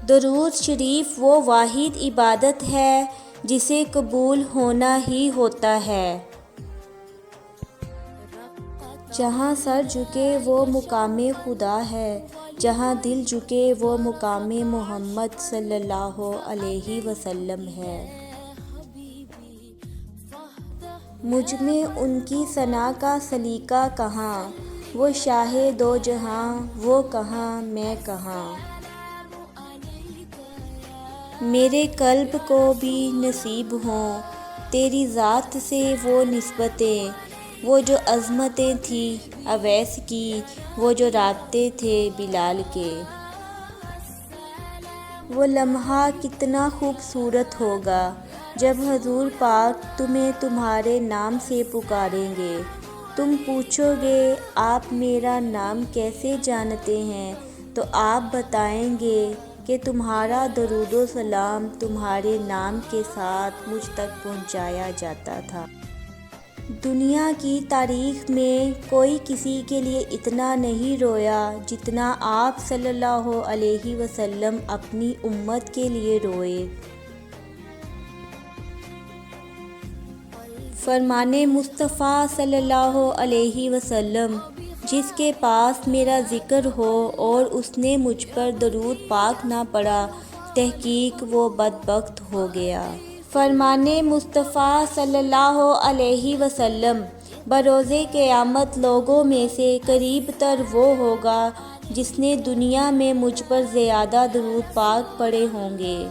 درود شریف وہ واحد عبادت ہے جسے قبول ہونا ہی ہوتا ہے۔ جہاں سر جھکے وہ مقام خدا ہے، جہاں دل جھکے وہ مقام محمد صلی اللہ علیہ وسلم ہے۔ مجھ میں ان کی ثنا کا سلیقہ کہاں، وہ شاہ دو جہاں، وہ کہاں میں کہاں۔ میرے قلب کو بھی نصیب ہوں تیری ذات سے وہ نسبتیں، وہ جو عظمتیں تھیں اویس کی، وہ جو رابطے تھے بلال کے۔ وہ لمحہ کتنا خوبصورت ہوگا جب حضور پاک تمہیں تمہارے نام سے پکاریں گے۔ تم پوچھو گے آپ میرا نام کیسے جانتے ہیں، تو آپ بتائیں گے کہ تمہارا درود و سلام تمہارے نام کے ساتھ مجھ تک پہنچایا جاتا تھا۔ دنیا کی تاریخ میں کوئی کسی کے لیے اتنا نہیں رویا جتنا آپ صلی اللہ علیہ وسلم اپنی امت کے لیے روئے۔ فرمان مصطفیٰ صلی اللہ علیہ وسلم، جس کے پاس میرا ذکر ہو اور اس نے مجھ پر درود پاک نہ پڑھا، تحقیق وہ بدبخت ہو گیا۔ فرمان مصطفیٰ صلی اللہ علیہ وسلم، بروز قیامت لوگوں میں سے قریب تر وہ ہوگا جس نے دنیا میں مجھ پر زیادہ درود پاک پڑھے ہوں گے۔